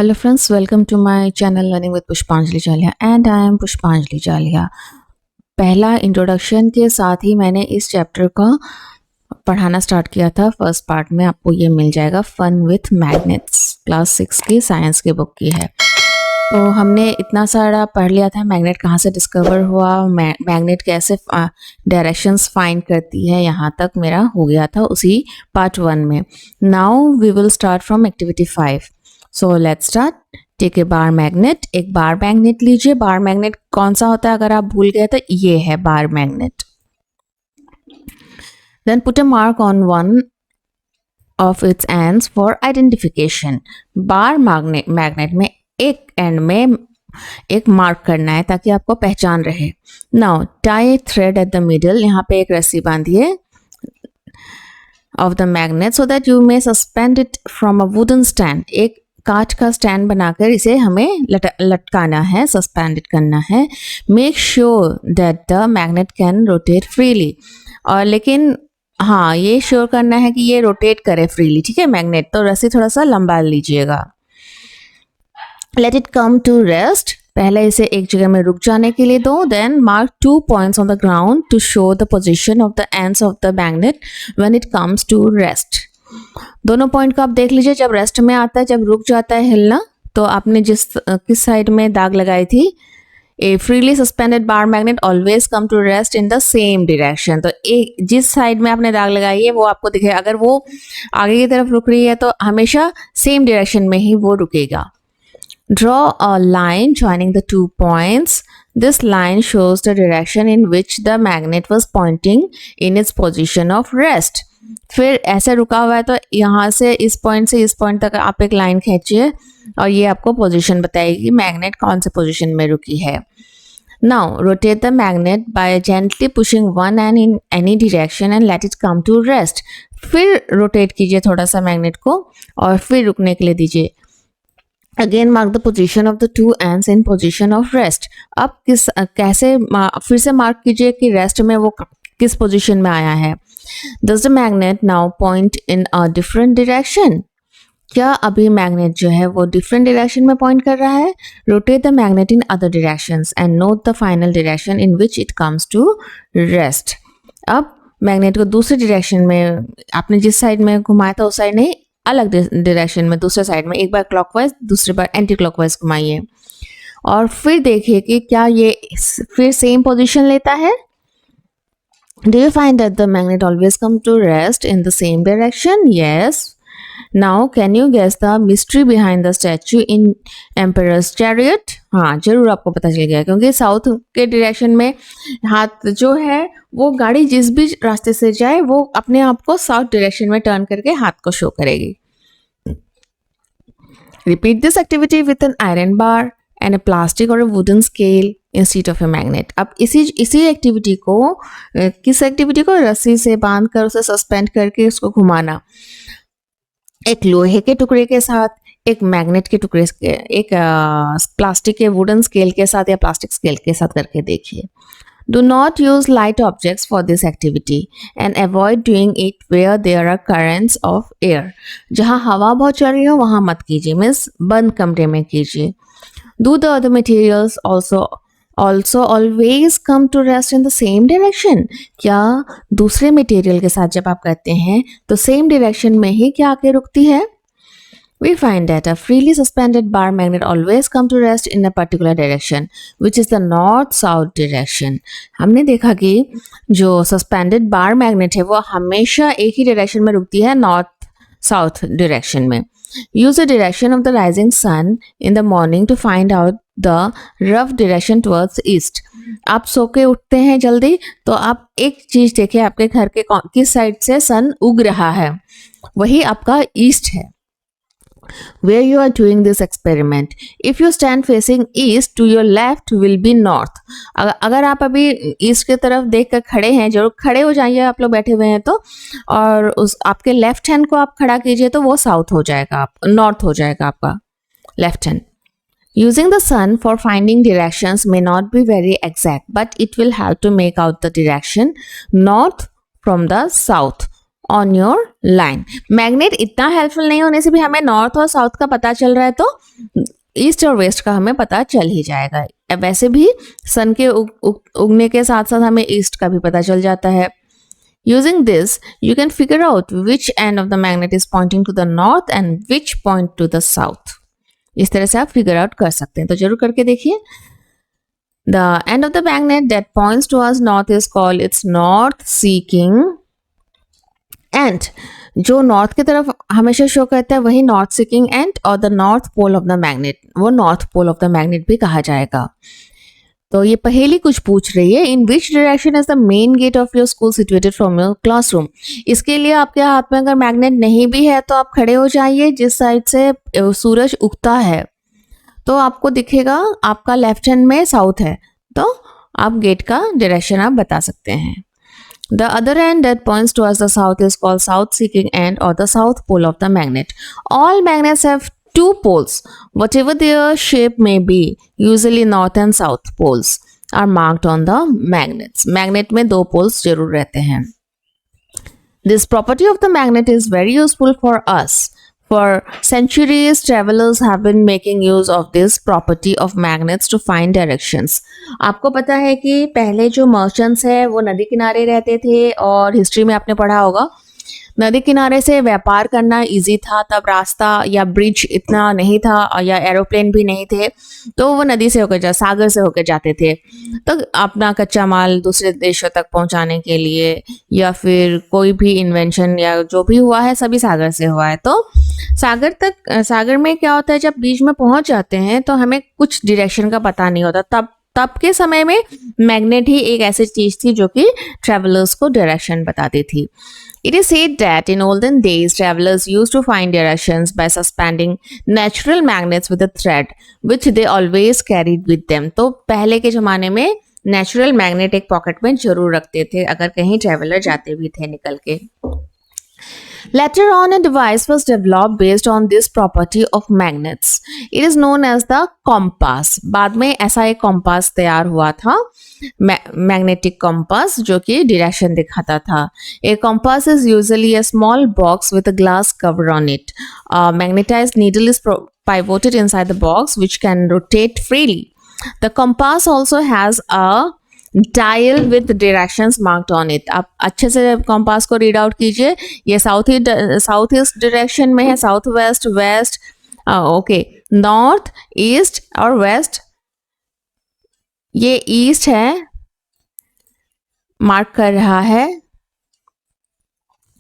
Hello friends, welcome to my channel Learning with Pushpanjali Jalia and I am Pushpanjali Jalia। पहला introduction के साथ ही मैंने इस chapter का पढ़ाना स्टार्ट किया था। फर्स्ट पार्ट में आपको ये मिल जाएगा फन विथ मैग्नेट्स, क्लास 6 की साइंस की बुक की है। तो हमने इतना सारा पढ़ लिया था, मैग्नेट कहाँ से डिस्कवर हुआ, मैग्नेट कैसे डायरेक्शंस फाइंड करती है, यहाँ तक मेरा हो गया था उसी पार्ट 1 में। Now we will start from activity 5। So let's start. Take a bar magnet. एक बार मैग्नेट लीजिए। बार मैग्नेट कौन सा होता है अगर आप भूल गए तो ये है bar magnet. Then put a mark on one of its ends for identification. Bar magnet में एक एंड में एक मार्क करना है ताकि आपको पहचान रहे। Now tie thread at the middle. यहाँ पे एक रस्सी बांधिए of the magnet so that you may suspend it from a wooden stand. एक कांच का स्टैंड बनाकर इसे हमें लटकाना है, सस्पेंडेड करना है। Make sure that the magnet can rotate freely. और लेकिन हाँ, ये श्योर करना है कि ये रोटेट करे फ्रीली, ठीक है मैग्नेट। तो रस्सी थोड़ा सा लंबा लीजिएगा। Let it come to rest. पहले इसे एक जगह में रुक जाने के लिए दो। Then mark 2 points on the ground to show the position of the ends of the magnet when it comes to rest. दोनों पॉइंट को आप देख लीजिए। जब रेस्ट में आता है, जब रुक जाता है हिलना, तो आपने किस साइड में दाग लगाई थी, a freely suspended bar magnet always come to rest in the same direction. तो एक जिस साइड में आपने दाग लगाई है वो आपको दिखे। अगर वो आगे की तरफ रुक रही है तो हमेशा सेम डायरेक्शन में ही वो रुकेगा। Draw a line joining the 2 points. This line shows the direction in which the magnet was pointing in its position of rest. फिर ऐसे रुका हुआ है तो यहाँ से इस पॉइंट तक आप एक लाइन खींचिए और ये आपको पोजीशन बताएगी मैग्नेट कौन से पोजीशन में रुकी है। Now rotate the magnet by gently pushing one end in any direction and let it come to rest. फिर रोटेट कीजिए थोड़ा सा मैग्नेट को और फिर रुकने के लिए दीजिए। Again mark the position of the two ends in position of rest. अब कैसे फिर से मार्क कीजिए कि रेस्ट में वो किस पोजीशन में आया है। Does the magnet now point in a different direction? क्या अभी मैग्नेट जो है वो डिफरेंट डायरेक्शन में पॉइंट कर रहा है? Rotate the magnet in other directions and note the final direction in which it comes to rest. अब मैग्नेट को दूसरी डायरेक्शन में, आपने जिस साइड में घुमाया था उस साइड नहीं, अलग डायरेक्शन में, दूसरे साइड में, एक बार क्लॉकवाइज दूसरी बार एंटी क्लॉकवाइज घुमाइए और फिर देखिए कि क्या ये फिर सेम पोजीशन लेता है। Do you find that the magnet always come to rest in the same direction? Yes. Now can you guess the mystery behind the statue in Emperor's Chariot? हाँ, जरूर आपको पता चल गया क्योंकि साउथ के डायरेक्शन में हाथ जो है वो गाड़ी जिस भी रास्ते से जाए वो अपने आप को साउथ डायरेक्शन में टर्न करके हाथ को शो करेगी। Repeat this activity with an iron bar and a plastic or a wooden scale instead of a magnet. अब इसी एक्टिविटी को, किस एक्टिविटी को, रस्सी से बांध कर उसे सस्पेंड करके उसको घुमाना, एक लोहे के टुकड़े के साथ, एक मैग्नेट के टुकड़े के, एक प्लास्टिक के वुडन स्केल के साथ या प्लास्टिक स्केल के साथ करके देखिए। Do not use light objects for this activity and avoid doing it where there are currents of air. जहाँ हवा बहुत चल रही हो वहाँ मत कीजिए, मीन्स बंद कमरे में कीजिए। Do the other materials also always come to rest in the same direction? क्या दूसरे मटेरियल के साथ जब आप करते हैं तो सेम डायरेक्शन में ही क्या आके रुकती है? We find that a freely suspended bar magnet always come to rest in a particular direction, which is the north-south direction. हमने देखा कि जो suspended bar magnet है वो हमेशा एक ही डायरेक्शन में रुकती है, north-south डायरेक्शन में। Use the direction of the rising sun in the morning to find out the rough direction towards east. आप सो के उठते हैं जल्दी तो आप एक चीज देखिए, आपके घर के किस साइड से सन उग रहा है, वही आपका ईस्ट है। Where you are doing this experiment, if you stand facing east, to your left will be north. अगर आप अभी ईस्ट की तरफ देख कर खड़े हैं, जरूर खड़े हो जाइए आप लोग बैठे हुए हैं तो, और उस आपके लेफ्ट हैंड को आप खड़ा कीजिए तो वो साउथ हो जाएगा, नॉर्थ हो जाएगा आपका left hand. Using the sun for finding directions may not be very exact, but it will help to make out the direction north from the south on your line. Magnet इतना helpful नहीं होने से भी हमें north और south का पता चल रहा है, तो ईस्ट और वेस्ट का हमें पता चल ही जाएगा। वैसे भी सन के उगने के साथ साथ हमें ईस्ट का भी पता चल जाता है। Using this, you can figure out which end of the magnet is pointing to the north and which point to the south. इस तरह से आप फिगर आउट कर सकते हैं, तो जरूर करके देखिए। The end of the magnet that points towards north is called its north seeking end. जो नॉर्थ की तरफ हमेशा शो करता है वही नॉर्थ सीकिंग एंड, और the north pole of the magnet, वो north pole of the magnet भी कहा जाएगा। तो ये पहेली कुछ पूछ रही है, in which direction is the main gate of your school situated from your classroom. इसके लिए आपके हाथ में अगर मैग्नेट नहीं भी है तो आप खड़े हो जाइए, जिस साइड से सूरज उगता है तो आपको दिखेगा आपका लेफ्ट हैंड में साउथ है, तो आप गेट का डायरेक्शन आप बता सकते हैं। The other end that points towards the south is called south seeking end or the south pole of the magnet. All magnets have two poles, whatever their shape may be. Usually north and south poles are marked on the magnets. Magnet में दो poles जरूर रहते हैं। This property of the magnet is very useful for us. For centuries, travelers have been making use of this property of magnets to find directions. आपको पता है कि पहले जो मर्चेंट्स है वो नदी किनारे रहते थे, और हिस्ट्री में आपने पढ़ा होगा नदी किनारे से व्यापार करना इजी था। तब रास्ता या ब्रिज इतना नहीं था या एरोप्लेन भी नहीं थे, तो वो नदी से होकर सागर से होकर जाते थे। तो अपना कच्चा माल दूसरे देशों तक पहुंचाने के लिए या फिर कोई भी इन्वेंशन या जो भी हुआ है सभी सागर से हुआ है। तो सागर में क्या होता है, जब बीच में पहुंच जाते हैं तो हमें कुछ डायरेक्शन का पता नहीं होता। तब के समय में मैग्नेट ही एक ऐसी चीज थी जो कि ट्रेवलर्स को डायरेक्शन बताती थी। It is said that in olden days, travelers used to find directions by suspending natural magnets with a thread, which they always carried with them. तो पहले के ज़माने में नेचुरल मैग्नेट एक पॉकेट में जरूर रखते थे अगर कहीं ट्रेवलर जाते भी थे निकल के। Later on, a device was developed based on this property of magnets. It is known as the compass. बाद में ऐसा एक compass तैयार हुआ था, magnetic compass, जो कि direction दिखाता था। A compass is usually a small box with a glass cover on it. A magnetized needle is pivoted inside the box, which can rotate freely. The compass also has a dial with directions marked on it. आप अच्छे से compass को read out कीजिए। ये south east direction में है, south west, west, okay, north, east और west. ये ईस्ट है, मार्क कर रहा है,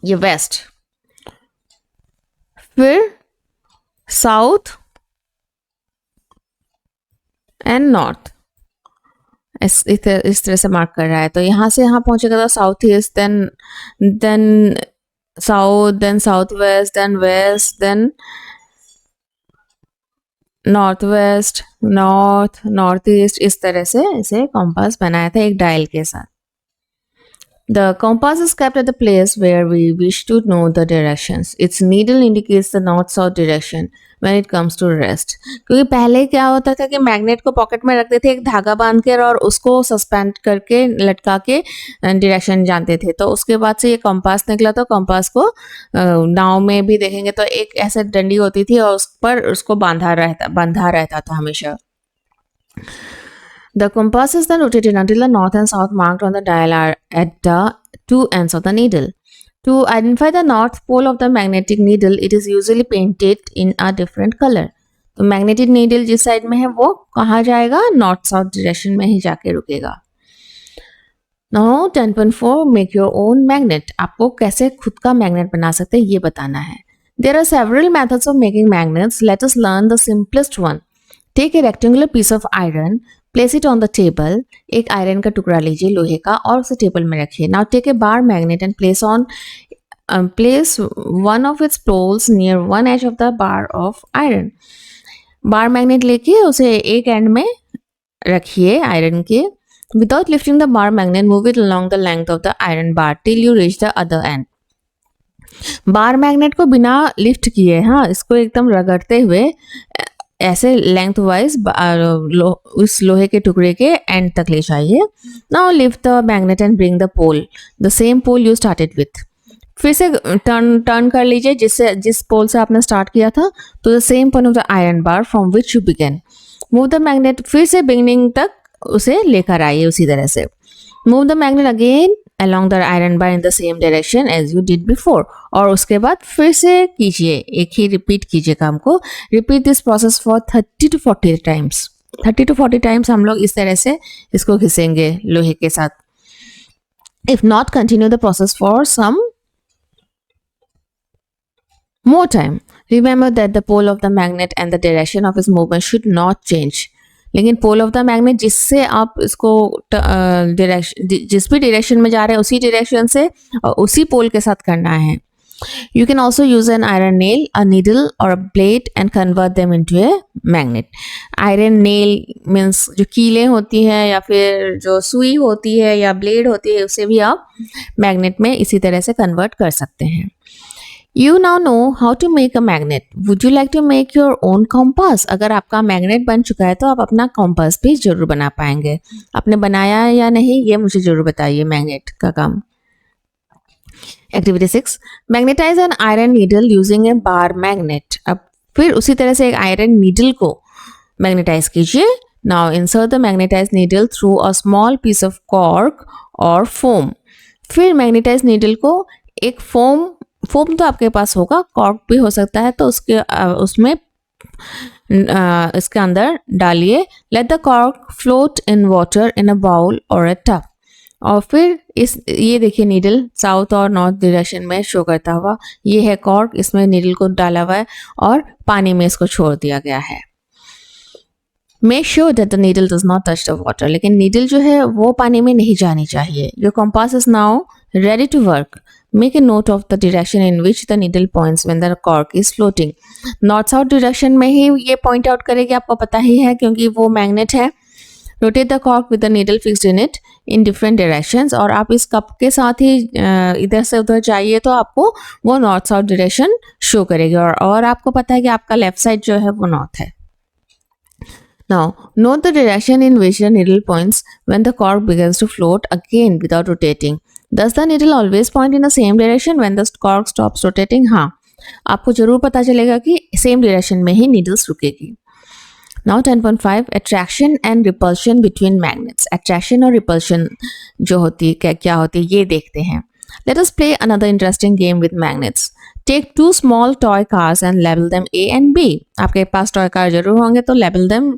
ये वेस्ट, फिर साउथ एंड नॉर्थ इस तरह से मार्क कर रहा है। तो यहाँ से यहाँ पहुंचेगा तो south east, then south, then south west, then west, then north west, north east. इस तरह से इसे कॉम्पास बनाया था एक डायल के साथ। The compass is kept at the place where we wish to know the directions. Its needle indicates the north-south direction when it comes to rest. क्योंकि पहले क्या होता था कि मैग्नेट को पॉकेट में रखते थे एक धागा बांध कर और उसको सस्पेंड करके लटका के डायरेक्शन जानते थे। तो उसके बाद से ये कंपास निकला। तो कंपास को नाव में भी देखेंगे तो एक ऐसे डंडी होती थी और उस पर उसको बंधा रहता था हमेशा। The compass is then rotated until the north and south marked on the dial are at the two ends of the needle. To identify the north pole of the magnetic needle, it is usually painted in a different color. तो magnetic needle जिस side में है वो कहाँ जाएगा, north south direction में ही जाके रुकेगा। Now 10.4 make your own magnet. आपको कैसे खुद का मैग्नेट बना सकते हैं ये बताना है। There are several methods of making magnets. Let us learn the simplest one. Take a rectangular piece of iron. Place it on the table. एक आयरन का टुकड़ा लीजिए लोहे का और उसे टेबल में रखिए। Now take a bar magnet and place one of its poles near one edge of the bar of iron. Bar magnet लेके उसे एक एंड में रखिए आयरन के। Without lifting the bar magnet, move it along the length of the iron bar till you reach the other end. Bar magnet को बिना lift किए, हाँ, इसको एकदम रगड़ते हुए ऐसे लेंथ वाइज उस लोहे के टुकड़े के एंड तक ले जाइए। Now lift the magnet and bring the pole, the same pole you started with. फिर से टर्न कर लीजिए जिस पोल से आपने स्टार्ट किया था to the same point of the iron bar from which you began. Move the magnet, फिर से बिगनिंग तक उसे लेकर आइए उसी तरह से। Move the magnet again along the iron bar in the same direction as you did before, और उसके बाद फिर से कीजिए, एक ही रिपीट कीजिए काम को। Repeat this process for 30 to 40 times. 30 to 40 times हम लोग इस तरह से इसको घिसेंगे लोहे के साथ। If not, continue the process for some more time. Remember that the pole of the magnet and the direction of its movement should not change. लेकिन पोल ऑफ द मैग्नेट जिससे आप इसको जिस भी डायरेक्शन में जा रहे हैं उसी डायरेक्शन से और उसी पोल के साथ करना है। You can also use an iron nail, a needle or a blade and convert them into a magnet. Iron nail means जो कीलें होती हैं या फिर जो सुई होती है या ब्लेड होती है, उसे भी आप मैग्नेट में इसी तरह से कन्वर्ट कर सकते हैं। You now know how to make a magnet. Would you like to make your own compass? अगर आपका मैग्नेट बन चुका है तो आप अपना कॉम्पास भी जरूर बना पाएंगे। आपने बनाया है या नहीं ये मुझे जरूर बताइए मैग्नेट का काम। Activity 6. Magnetize an iron needle using a bar magnet. अब फिर उसी तरह से एक आयरन नीडल को मैग्नेटाइज कीजिए। Now insert the magnetized needle through a small piece of cork or foam. फिर मैग्नेटाइज नीडल को एक फोम तो आपके पास होगा, कॉर्क भी हो सकता है, तो उसमें इसके अंदर डालिए। Let the cork float in water in a bowl or a tub. और फिर ये देखिए नीडल साउथ और नॉर्थ डायरेक्शन में शो करता हुआ, ये है कॉर्क, इसमें नीडल को डाला हुआ है और पानी में इसको छोड़ दिया गया है। Make sure that the needle does not touch the water, लेकिन नीडल जो है वो पानी में नहीं जानी चाहिए। Your compass is now ready to work. Make a note of the direction in which the needle points when the cork is floating. North south direction में ही ये पॉइंट आउट करेगी, आपको पता ही है क्योंकि वो मैग्नेट है। Rotate the cork with the needle fixed in it in different directions, और आप इस कप के साथ ही इधर से उधर जाइए तो आपको वो नॉर्थ साउथ डायरेक्शन शो करेगी, और आपको पता है कि आपका लेफ्ट साइड जो है वो नॉर्थ है। Now, note the direction in which the needle points when the cork begins to float again without rotating. Does the needle always point in the same direction when the cork stops rotating? हाँ, आपको जरूर पता चलेगा कि same direction में ही needles रुकेगी। Now 10.5 Attraction and repulsion between magnets. Attraction और repulsion जो होती है क्या होती है ये देखते हैं। Let us play another interesting game with magnets. Take two small toy cars and label them A and B. आपके पास टॉय कार जरूर होंगे तो label them.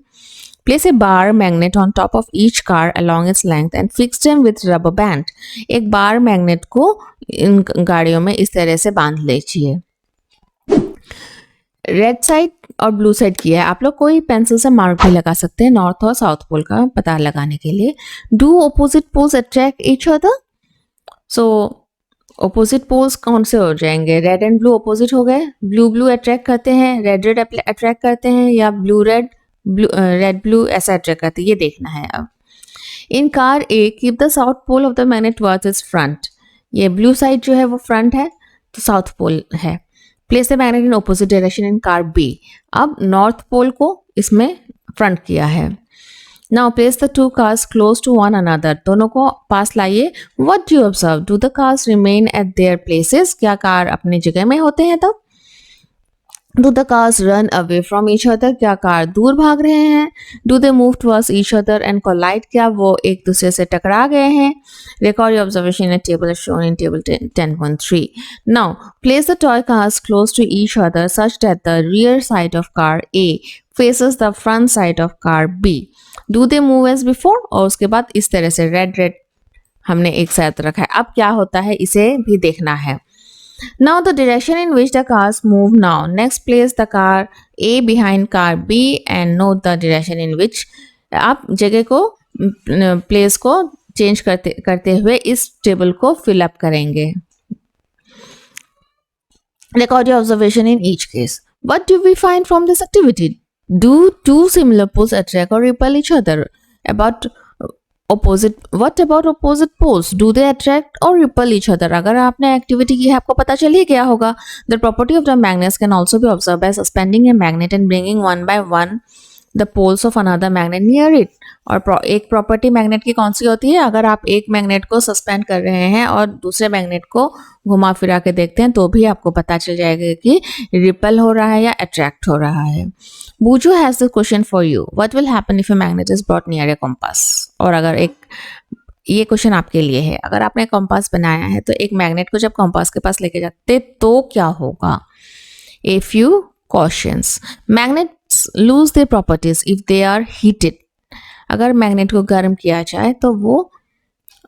Place a bar magnet on top of each car along its length and fix them with rubber band. एक bar magnet को इन गाड़ियों में इस तरह से बांध लीजिए। रेड साइड और ब्लू साइड की है, आप लोग कोई पेंसिल से मार्क भी लगा सकते हैं नॉर्थ और साउथ पोल का पता लगाने के लिए। Do opposite poles attract each other? So opposite poles कौन से हो जाएंगे? रेड एंड ब्लू ऑपोजिट हो गए। ब्लू अट्रैक्ट करते हैं, रेड अट्रैक्ट करते हैं, या ब्लू रेड ब्लू ऐसा अट्रैक्ट करते हैं, ये देखना है। अब in car A keep the south pole of the magnet towards its front. ये ब्लू साइड जो है वो फ्रंट है तो साउथ पोल है। Place the magnet in opposite direction in car B. अब नॉर्थ पोल को इसमें फ्रंट किया है। Now place the two cars close to one another. दोनों को पास लाइए। What do you observe? Do the cars remain at there places? क्या कार अपनी जगह में होते हैं तब? Do the cars run away from each other? क्या कार दूर भाग रहे हैं? Do they move towards each other and collide? क्या वो एक दूसरे से टकरा गए हैं? Record your observation in a table as shown in table 10.3. Now, place the toy cars close to each other such that the rear side of car A faces the front side of car B. Do they move as before? और उसके बाद इस तरह से red हमने एक साथ रखा है। अब क्या होता है इसे भी देखना है। Now the direction in which the cars move now. Next, place the car A behind car B and note the direction in which आप जगह को प्लेस को चेंज करते हुए इस टेबल को फिल अप करेंगे। Record your observation in each case. What do we find from this activity? Do two similar poles attract or repel each other? What about opposite poles? Do they attract or repel each other? अगर आपने activity की है आपको पता चल ही गया होगा। The property of the magnets can also be observed by suspending a magnet and bringing one by one the poles of another magnet near it. और एक प्रॉपर्टी मैग्नेट की कौन सी होती है, अगर आप एक मैग्नेट को सस्पेंड कर रहे हैं और दूसरे मैग्नेट को घुमा फिरा के देखते हैं तो भी आपको पता चल जाएगा कि रिपेल हो रहा है या अट्रैक्ट हो रहा है। Buju has the question for you, what will happen if a magnet is brought near a compass. और अगर ये क्वेश्चन आपके लिए है, अगर आपने कंपास बनाया है तो एक मैग्नेट को जब कंपास के पास लेके जाते तो क्या होगा। A few cautions. Magnets lose their properties if they are heated. अगर मैग्नेट को गर्म किया जाए तो वो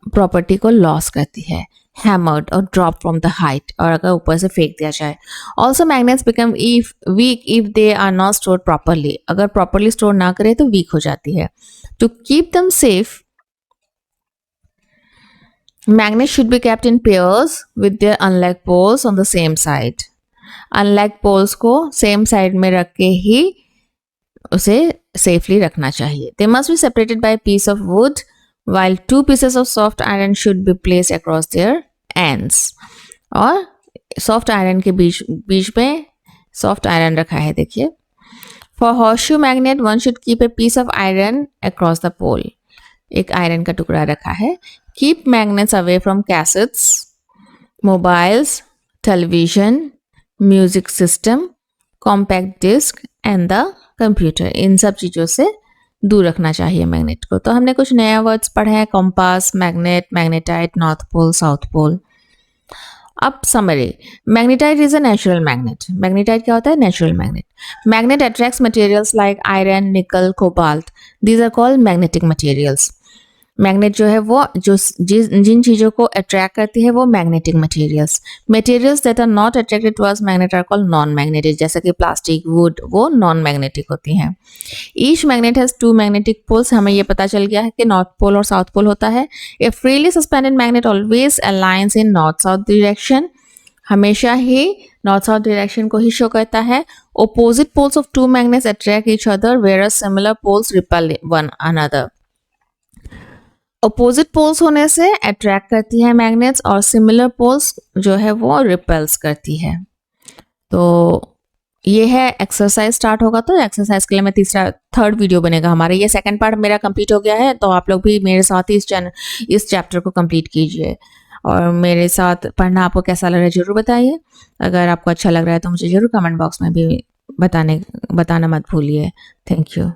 प्रॉपर्टी को लॉस करती है। हैमर्ड और ड्रॉप फ्रॉम द हाइट, और अगर ऊपर से फेंक दिया जाए। Also magnets become weak if they are not stored properly, अगर प्रॉपरली स्टोर ना करे तो वीक हो जाती है। To keep them safe magnets should be kept in pairs with their unlike poles on the same side. Unlike poles को same side में रख के ही उसे सेफली रखना चाहिए। They must be separated by piece of wood while 2 pieces of soft iron should be placed across their ends. और soft iron के बीच में सॉफ्ट आयरन रखा है, देखिए। For horseshoe magnet one should keep a piece of iron across the pole. एक iron का टुकड़ा रखा है। Keep magnets away from cassettes, mobiles, television, music system, compact disc and the computer, इन सब चीज़ों से दूर रखना चाहिए मैग्नेट को। तो हमने कुछ नया वर्ड्स पढ़े हैं, compass, magnet, magnetite, north pole, south pole. अब summary, magnetite is a natural magnet. Magnetite क्या होता है? Natural magnet. Magnet attracts materials like iron, nickel, cobalt, these are called magnetic materials. Magnet जो है वो जिन चीज़ों को अट्रैक्ट करती है वो magnetic materials. Materials that are not attracted towards magnet are called non magnetic, जैसे कि प्लास्टिक, वुड, वो नॉन मैग्नेटिक होती हैं। Each magnet has 2 magnetic poles, हमें ये पता चल गया है कि नॉर्थ पोल और साउथ पोल होता है। A freely suspended magnet always aligns in north south direction, हमेशा ही नॉर्थ साउथ डायरेक्शन को ही शो करता है। Opposite poles of 2 magnets attract each other whereas similar poles repel one another. Opposite poles होने से attract करती है मैग्नेट्स और सिमिलर पोल्स जो है वो रिपेल्स करती है। तो ये है एक्सरसाइज स्टार्ट होगा, तो एक्सरसाइज के लिए मैं थर्ड वीडियो बनेगा हमारा। ये सेकंड पार्ट मेरा कंप्लीट हो गया है, तो आप लोग भी मेरे साथ ही इस चैप्टर को कंप्लीट कीजिए और मेरे साथ पढ़ना आपको कैसा लग रहा है जरूर बताइए। अगर आपको अच्छा लग रहा है तो मुझे जरूर कमेंट बॉक्स में भी बताना मत भूलिए। Thank you.